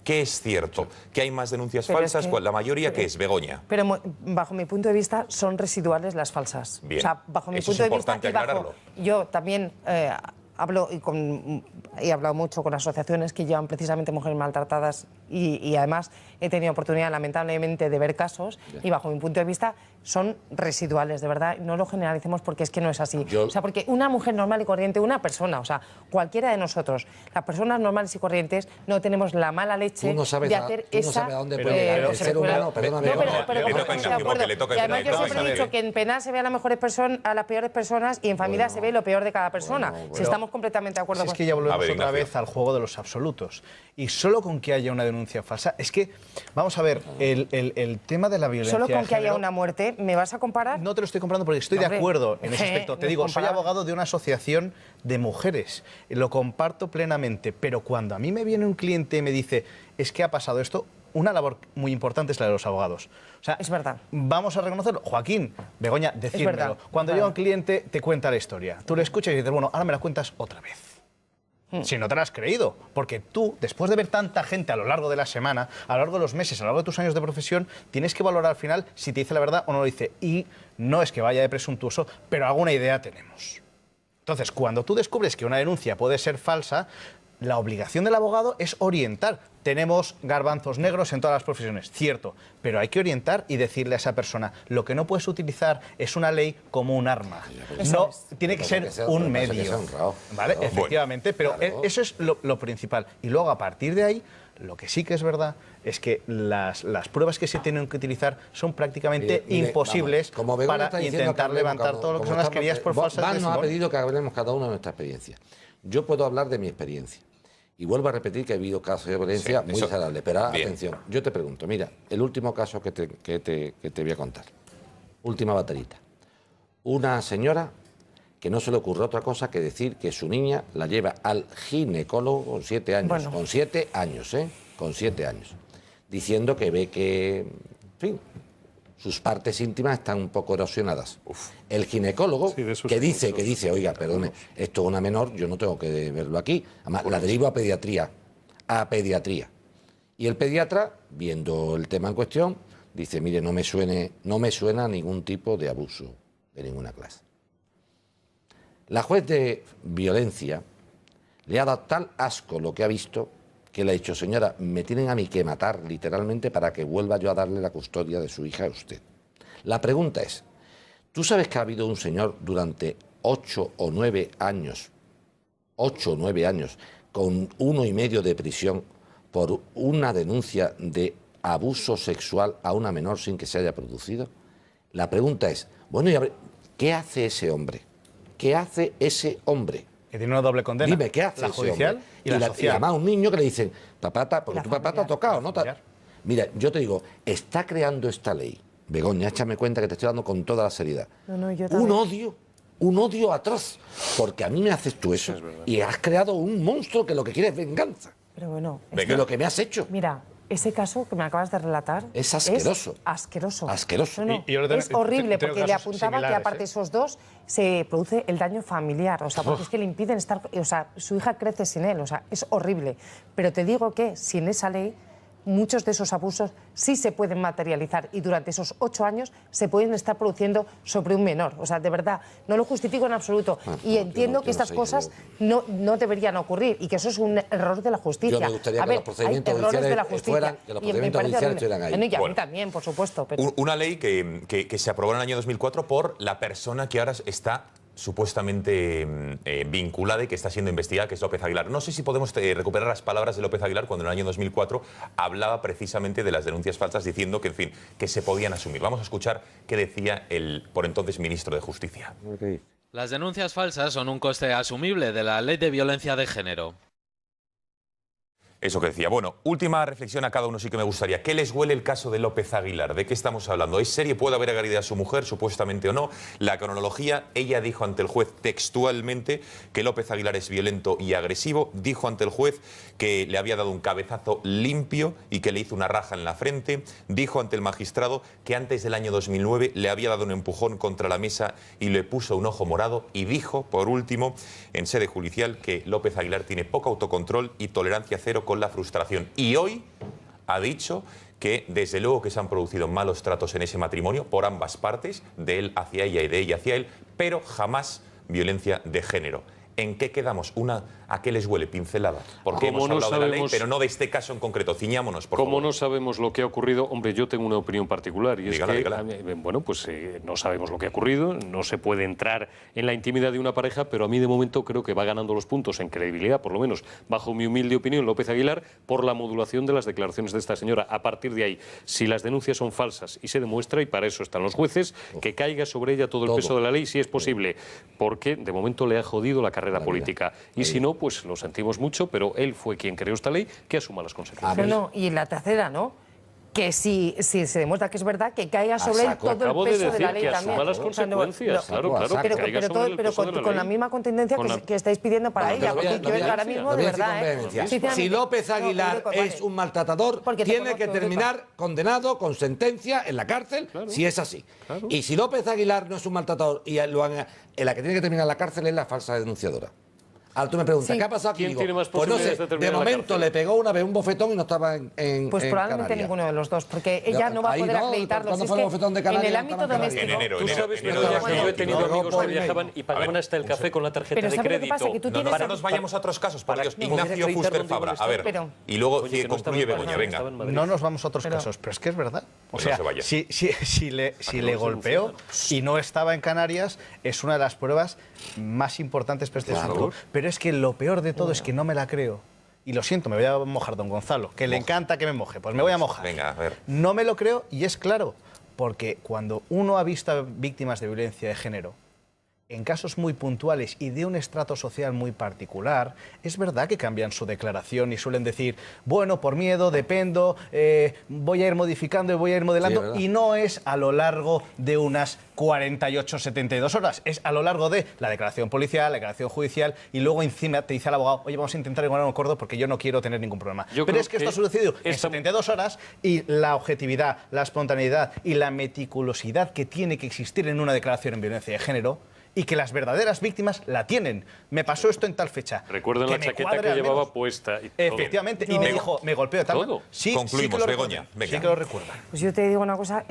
¿Qué es cierto? ¿Que hay más denuncias falsas? La mayoría, ¿qué es, Begoña? Pero bajo mi punto de vista son residuales las falsas. Bien. O sea, bajo mi Eso punto es de vista, importante aclararlo. Yo también hablo he hablado mucho con asociaciones que llevan precisamente mujeres maltratadas y además he tenido oportunidad, lamentablemente, de ver casos y bajo mi punto de vista son residuales, de verdad, no lo generalicemos porque es que no es así. O sea, porque una mujer normal y corriente, una persona, o sea, cualquiera de nosotros, las personas normales y corrientes, no tenemos la mala leche de hacer esa... No sabes a dónde puede llegar el ser humano, perdóname. Y además yo siempre he dicho que en penal se ve a las mejores personas, a las peores personas, y en familia se ve lo peor de cada persona. Si estamos completamente de acuerdo con... Es que ya volvemos otra vez al juego de los absolutos. Y solo con que haya una denuncia falsa, es que, vamos a ver, el tema de la violencia solo con que haya una muerte, ¿me vas a comparar? No te lo estoy comparando porque estoy de acuerdo en ese aspecto. Te digo, soy abogado de una asociación de mujeres, lo comparto plenamente, pero cuando a mí me viene un cliente y me dice, es que ha pasado esto, una labor muy importante es la de los abogados. O sea, es verdad. Vamos a reconocerlo. Joaquín, Begoña, decírmelo. Cuando llega un cliente, te cuenta la historia. Tú le escuchas y dices, bueno, ahora me la cuentas otra vez. Si no te lo has creído, porque tú, después de ver tanta gente a lo largo de la semana, a lo largo de los meses, a lo largo de tus años de profesión, tienes que valorar al final si te dice la verdad o no lo dice. Y no es que vaya de presuntuoso, pero alguna idea tenemos. Entonces, cuando tú descubres que una denuncia puede ser falsa, la obligación del abogado es orientar. Tenemos garbanzos negros en todas las profesiones, cierto, pero hay que orientar y decirle a esa persona, lo que no puedes utilizar es una ley como un arma. No, tiene que ser un medio. ¿Vale? Efectivamente, pero eso es lo principal. Y luego, a partir de ahí, lo que sí que es verdad es que las pruebas que se tienen que utilizar son prácticamente imposibles para intentar levantar todo lo que son las querellas por falsas testimonios. Nos ha pedido que hablemos cada uno de nuestra experiencia. Yo puedo hablar de mi experiencia. Y vuelvo a repetir que ha habido casos de violencia muy desagradables. Pero atención, yo te pregunto, mira, el último caso que te voy a contar. Última baterita. Una señora que no se le ocurre otra cosa que decir que su niña la lleva al ginecólogo con 7 años. Bueno. Con 7 años, con 7 años. Diciendo que ve que, en fin, sus partes íntimas están un poco erosionadas. El ginecólogo que dice, oiga, perdone, esto es una menor, yo no tengo que verlo aquí. Además, la derivo a pediatría. Y el pediatra, viendo el tema en cuestión, dice, mire, no me suena ningún tipo de abuso de ninguna clase. La juez de violencia le ha dado tal asco lo que ha visto que le ha dicho, señora, me tienen a mí que matar literalmente para que vuelva yo a darle la custodia de su hija a usted. La pregunta es, ¿tú sabes que ha habido un señor durante 8 o 9 años, con 1 y medio de prisión por una denuncia de abuso sexual a una menor sin que se haya producido? La pregunta es, bueno, ¿qué hace ese hombre? ¿Qué hace ese hombre? Que tiene una doble condena. Dime, ¿qué hace la judicial y la social? Y además un niño que le dicen, papá, porque tu papá te ha tocado, ¿no? Mira, yo te digo, está creando esta ley, Begoña, échame cuenta que te estoy dando con toda la seriedad. Un odio atroz, porque a mí me haces tú eso y has creado un monstruo que lo que quiere es venganza. Pero bueno, de lo que me has hecho. Mira, ese caso que me acabas de relatar es asqueroso. Es asqueroso. Asqueroso. No, es horrible porque le apuntaba que aparte de esos dos se produce el daño familiar, o sea, porque es que le impiden estar, o sea, su hija crece sin él, o sea, es horrible. Pero te digo que sin esa ley muchos de esos abusos sí se pueden materializar y durante esos 8 años se pueden estar produciendo sobre un menor. O sea, de verdad, no lo justifico en absoluto. Y entiendo que estas cosas no deberían ocurrir y que eso es un error de la justicia. Yo me gustaría que los procedimientos judiciales fueran, que los procedimientos judiciales estuvieran ahí. Y a mí también, por supuesto. Pero... Una ley que se aprobó en el año 2004 por la persona que ahora está supuestamente vinculada y que está siendo investigada, que es López Aguilar. No sé si podemos recuperar las palabras de López Aguilar cuando en el año 2004 hablaba precisamente de las denuncias falsas, diciendo que, en fin, que se podían asumir. Vamos a escuchar qué decía el por entonces ministro de Justicia. Las denuncias falsas son un coste asumible de la Ley de Violencia de Género. Eso que decía. Bueno, última reflexión a cada uno sí que me gustaría. ¿Qué les huele el caso de López Aguilar? ¿De qué estamos hablando? ¿Es serio? ¿Puede haber agredido a su mujer, supuestamente o no? La cronología, ella dijo ante el juez textualmente que López Aguilar es violento y agresivo. Dijo ante el juez que le había dado un cabezazo limpio y que le hizo una raja en la frente. Dijo ante el magistrado que antes del año 2009 le había dado un empujón contra la mesa y le puso un ojo morado. Y dijo, por último, en sede judicial, que López Aguilar tiene poco autocontrol y tolerancia cero con la frustración. Y hoy ha dicho que desde luego que se han producido malos tratos en ese matrimonio por ambas partes, de él hacia ella y de ella hacia él, pero jamás violencia de género. ¿En qué quedamos? ¿A qué les huele? Pincelada. Porque hemos Como no hablado de la ley, sabemos- pero no de este caso en concreto. Ciñámonos, por Como favor. no sabemos lo que ha ocurrido, hombre, yo tengo una opinión particular y Dígala, es que, dígala. bueno, pues no sabemos lo que ha ocurrido, no se puede entrar en la intimidad de una pareja, pero a mí de momento creo que va ganando los puntos en credibilidad, por lo menos bajo mi humilde opinión, López Aguilar, por la modulación de las declaraciones de esta señora. A partir de ahí, si las denuncias son falsas y se demuestra, y para eso están los jueces, que caiga sobre ella todo el peso de la ley si es posible, porque de momento le ha jodido la carrera política. Y si no, pues lo sentimos mucho, pero él fue quien creó esta ley, que asuma las consecuencias. No, y la tercera, ¿no? Que si se demuestra que es verdad, que caiga sobre él todo Acabo el peso de decir la ley que también. asuma las consecuencias, claro, Pero, que caiga sobre el peso de la con ley. la misma contundencia que estáis pidiendo para ella, porque yo ahora mismo, de verdad, Si López Aguilar es un maltratador, tiene que terminar condenado con sentencia en la cárcel, si es así. Y si López Aguilar no es un maltratador y en la que tiene que terminar en la cárcel es la falsa denunciadora. Ahora tú me preguntas, ¿qué ha pasado aquí? ¿Quién tiene más pues no sé, posibilidades de de terminar en la momento cárcel? le pegó una vez un bofetón y no estaba en Pues probablemente Canarias. ninguno de los dos, porque ella no va a Ahí poder no, acreditarlo. ¿cuándo Si es fue el que bofetón de en Canarias? el ámbito No estaba en doméstico... Canarias. Tú sabes, enero pero de yo he tenido 2019. amigos que viajaban y pagaban hasta el café con la tarjeta Pero de ¿sabes lo que crédito. pasa? Que tú tienes... No nos vayamos a otros casos, por Dios. Ignacio acreditar Fuster dónde iban a Fabra. A ver, Pero- y luego Oye, que no concluye estaba en Begoña, Madrid, venga. estaba en Madrid. No nos vamos a otros casos, pero es que es verdad. O Pues sea, no se vaya. si le golpeó y no estaba en Canarias, es una de las pruebas más importantes para este asunto. Pero es que lo peor de todo es que no me la creo. Y lo siento, me voy a mojar, don Gonzalo, que le encanta que me moje. Pues me voy a mojar. Venga, a ver. No me lo creo y es claro, porque cuando uno ha visto a víctimas de violencia de género, en casos muy puntuales y de un estrato social muy particular, es verdad que cambian su declaración y suelen decir, bueno, por miedo, dependo, voy a ir modificando y voy a ir modelando, y no es a lo largo de unas 48, 72 horas, es a lo largo de la declaración policial, la declaración judicial, y luego encima te dice el abogado, oye, vamos a intentar encontrar un acuerdo porque yo no quiero tener ningún problema. Yo Pero creo es que esto que ha sucedido en esta- 72 horas y la objetividad, la espontaneidad y la meticulosidad que tiene que existir en una declaración en violencia de género y que las verdaderas víctimas la tienen. Me pasó esto en tal fecha. Recuerden Que la me chaqueta cuadre que al llevaba menos. puesta. Y todo. Efectivamente, y me dijo, me golpeó de tal Todo. manera. Sí, Concluimos, sí que lo Begoña, recuerda, venga. sí que lo recuerda. Pues yo te digo una cosa,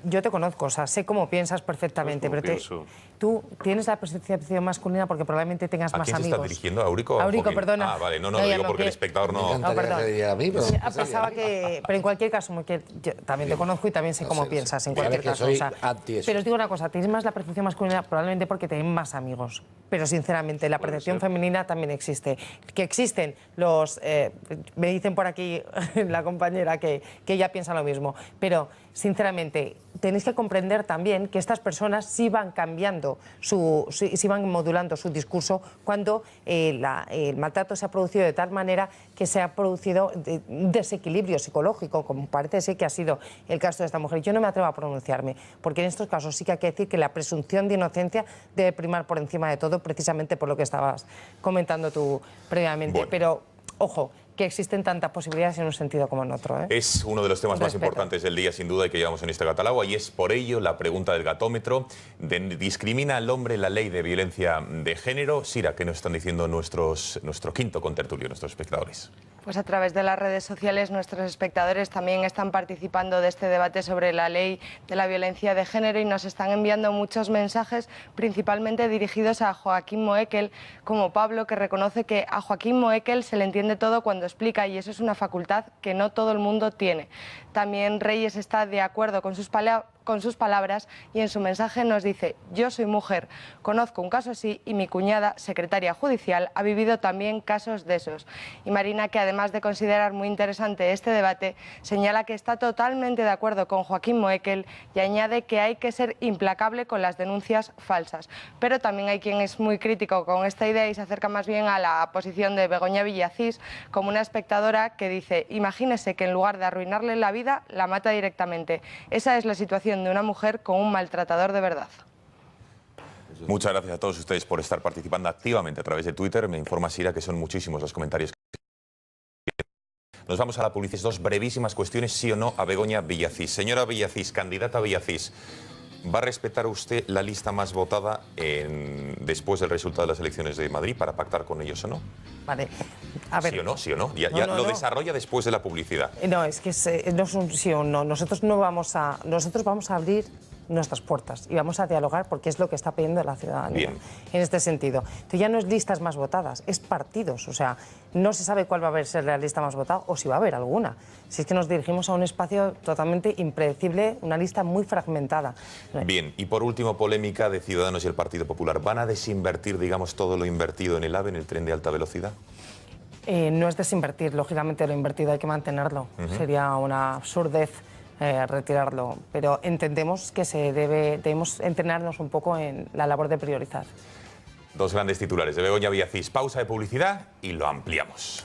yo te conozco, o sea, sé cómo piensas perfectamente, Pues pero cómo pienso. tú tienes la percepción masculina porque probablemente tengas ¿A más quién se amigos. está dirigiendo? ¿A Eurico o a Aurico, Joaquín? perdona. Ah, vale, no, Ya, digo no, porque el que- espectador no... No, perdón. A mí, pero Pensaba que, pero en cualquier caso, que yo también te conozco y también sé cómo piensas, en cualquier que caso. soy o sea, anti eso. pero os digo una cosa, tienes más la percepción masculina probablemente porque tenéis más amigos. Pero sinceramente, la percepción femenina también existe. Que existen los... me dicen por aquí la compañera que ella piensa lo mismo. Pero, sinceramente, tenéis que comprender también que estas personas sí van cambiando, sí van modulando su discurso cuando el maltrato se ha producido de tal manera que se ha producido un desequilibrio psicológico, como parece ser que ha sido el caso de esta mujer. Yo no me atrevo a pronunciarme, porque en estos casos sí que hay que decir que la presunción de inocencia debe primar por encima de todo, precisamente por lo que estabas comentando tú previamente. Bueno. Pero, ojo, que existen tantas posibilidades en un sentido como en otro, ¿eh? Es uno de los temas más Respeto. importantes del día, sin duda, y que llevamos en este catálogo, y es por ello la pregunta del gatómetro. ¿Discrimina al hombre la ley de violencia de género? Sira, ¿qué nos están diciendo nuestro quinto contertulio, nuestros espectadores? Pues a través de las redes sociales nuestros espectadores también están participando de este debate sobre la ley de la violencia de género y nos están enviando muchos mensajes, principalmente dirigidos a Joaquín Moekel, como Pablo, que reconoce que a Joaquín Moekel se le entiende todo cuando explica y eso es una facultad que no todo el mundo tiene. También Reyes está de acuerdo con sus palabras y en su mensaje nos dice: yo soy mujer, conozco un caso así y mi cuñada, secretaria judicial, ha vivido también casos de esos. Y Marina, que además de considerar muy interesante este debate, señala que está totalmente de acuerdo con Joaquín Moekel y añade que hay que ser implacable con las denuncias falsas. Pero también hay quien es muy crítico con esta idea y se acerca más bien a la posición de Begoña Villacís, como una espectadora que dice: imagínese que en lugar de arruinarle la vida, la mata directamente. Esa es la situación de una mujer con un maltratador de verdad. Muchas gracias a todos ustedes por estar participando activamente a través de Twitter. Me informa Sira que son muchísimos los comentarios. Nos vamos a la publicidad. Dos brevísimas cuestiones, sí o no, a Begoña Villacís. Señora Villacís, candidata Villacís, ¿va a respetar usted la lista más votada después del resultado de las elecciones de Madrid para pactar con ellos o no? Vale. A ver. ¿Sí o no? ¿Sí o no? Ya No, lo no. desarrolla después de la publicidad. No, es que no es un sí o un no. Nosotros vamos a abrir nuestras puertas y vamos a dialogar porque es lo que está pidiendo la ciudadanía. Bien. En este sentido. Entonces ya no es listas más votadas, es partidos. O sea, no se sabe cuál va a ser la lista más votada o si va a haber alguna. Si es que nos dirigimos a un espacio totalmente impredecible, una lista muy fragmentada. Bien, y por último, polémica de Ciudadanos y el Partido Popular. ¿Van a desinvertir, digamos, todo lo invertido en el AVE, en el tren de alta velocidad? No es desinvertir, lógicamente lo invertido hay que mantenerlo. Sería una absurdez retirarlo, pero entendemos que debemos entrenarnos un poco en la labor de priorizar. Dos grandes titulares de Begoña Villacís. Pausa de publicidad y lo ampliamos.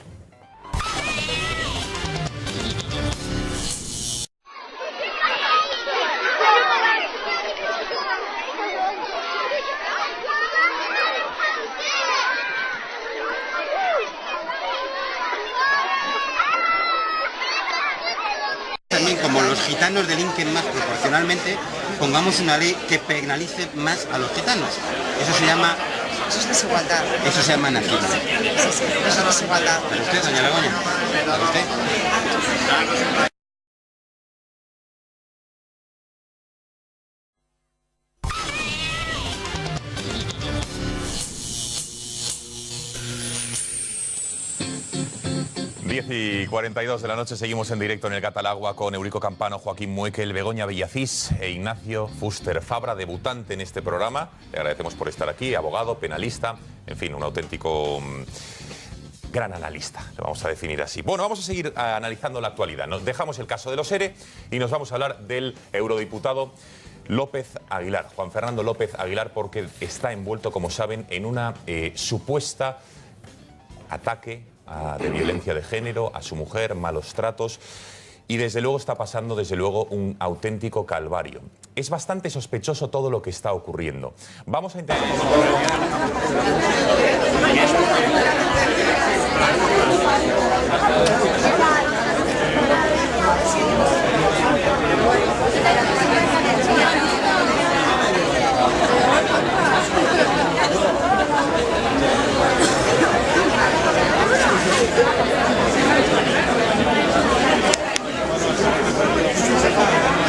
También, como los gitanos delinquen más proporcionalmente, pongamos una ley que penalice más a los gitanos. Eso se llama... Eso es desigualdad. Eso se llama nazismo. Sí, sí, eso es desigualdad. ¿Para usted, doña Begoña? ¿Para usted? 10:42 de la noche, seguimos en directo en el Catalagua con Eurico Campano, Joaquín Muekel, Begoña Villacís e Ignacio Fuster Fabra, debutante en este programa. Le agradecemos por estar aquí, abogado, penalista, en fin, un auténtico gran analista, lo vamos a definir así. Bueno, vamos a seguir analizando la actualidad. Nos dejamos el caso de los ERE y nos vamos a hablar del eurodiputado López Aguilar, Juan Fernando López Aguilar, porque está envuelto, como saben, en una supuesta ataque de violencia de género a su mujer, malos tratos, y desde luego está pasando un auténtico calvario. Es bastante sospechoso todo lo que está ocurriendo. Vamos a intentar...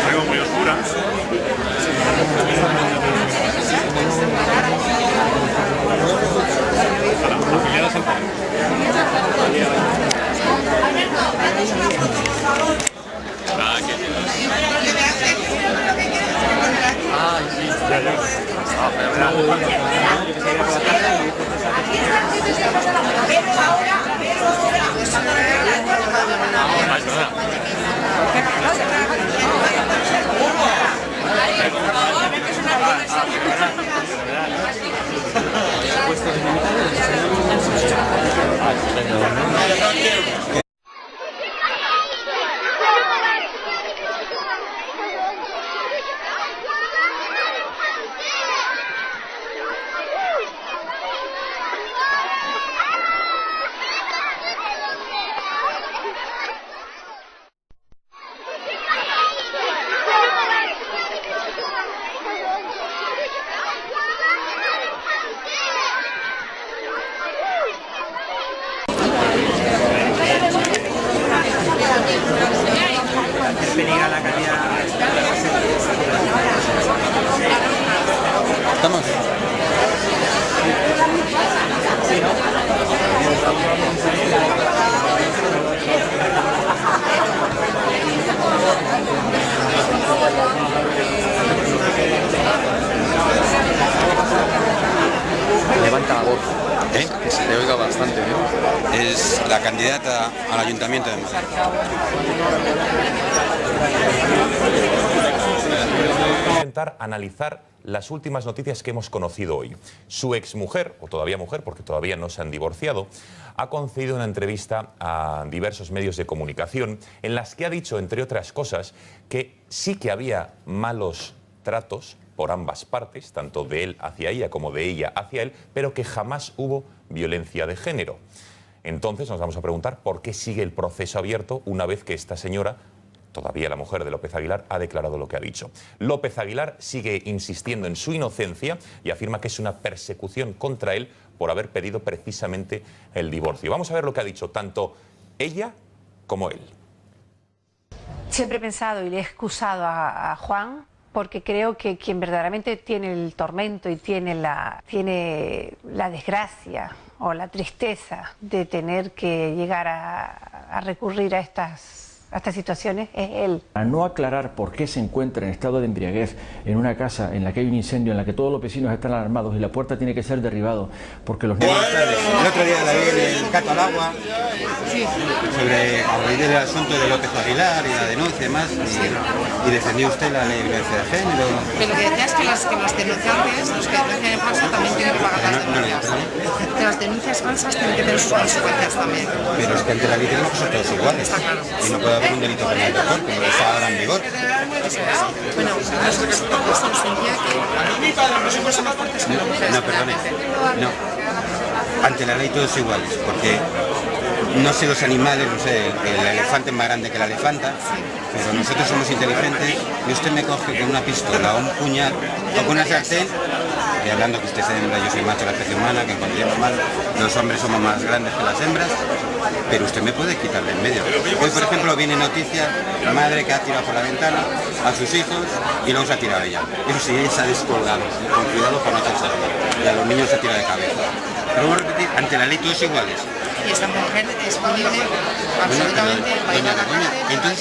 Algo muy oscura. Peligra la calidad. ¿Estamos? Levanta la voz. Que se te oiga bastante, Es la candidata al Ayuntamiento de Madrid. Intentar analizar las últimas noticias que hemos conocido hoy. Su exmujer, o todavía mujer, porque todavía no se han divorciado, ha concedido una entrevista a diversos medios de comunicación en las que ha dicho, entre otras cosas, que sí que había malos tratos por ambas partes, tanto de él hacia ella como de ella hacia él, pero que jamás hubo violencia de género. Entonces nos vamos a preguntar por qué sigue el proceso abierto una vez que esta señora, todavía la mujer de López Aguilar, ha declarado lo que ha dicho. López Aguilar sigue insistiendo en su inocencia y afirma que es una persecución contra él por haber pedido precisamente el divorcio. Vamos a ver lo que ha dicho tanto ella como él. Siempre he pensado y le he excusado a Juan porque creo que quien verdaderamente tiene el tormento y tiene la desgracia o la tristeza de tener que llegar a recurrir a estas situaciones es él. A no aclarar por qué se encuentra en estado de embriaguez en una casa en la que hay un incendio, en la que todos los vecinos están alarmados y la puerta tiene que ser derribado porque los niños... El otro día la vi en el Gato al Agua sobre el asunto de López Aguilar y la denuncia y demás, y defendió usted la ley de violencia de género. Pero lo que decía es que los denunciantes, los que denuncian en falso, también tienen que pagar las denuncias. Que las denuncias falsas tienen que tener sus consecuencias también. Pero es que ante la ley tenemos que ser todos iguales. Está claro. Y no puede haber un delito penal mejor, como está ahora en vigor. Bueno, nosotros sentía que nosotros somos fuertes que las mujeres. No, perdone. No. Ante la ley todos iguales, porque no sé los animales, no sé, el elefante es más grande que la elefanta, pero nosotros somos inteligentes y usted me coge con una pistola o un puñal o con una sartén, y hablando que usted es hembra, yo soy macho de la especie humana, que en cualquier animal los hombres somos más grandes que las hembras, pero usted me puede quitar de en medio. Hoy, por ejemplo, viene noticia, la madre que ha tirado por la ventana a sus hijos y luego se ha tirado a ella. Eso sí, ella se ha descolgado, con cuidado para no echarse y a los niños se tira de cabeza. Pero vamos a repetir, ante la ley todos iguales. Y esta mujer es libre absolutamente para ir a la cárcel.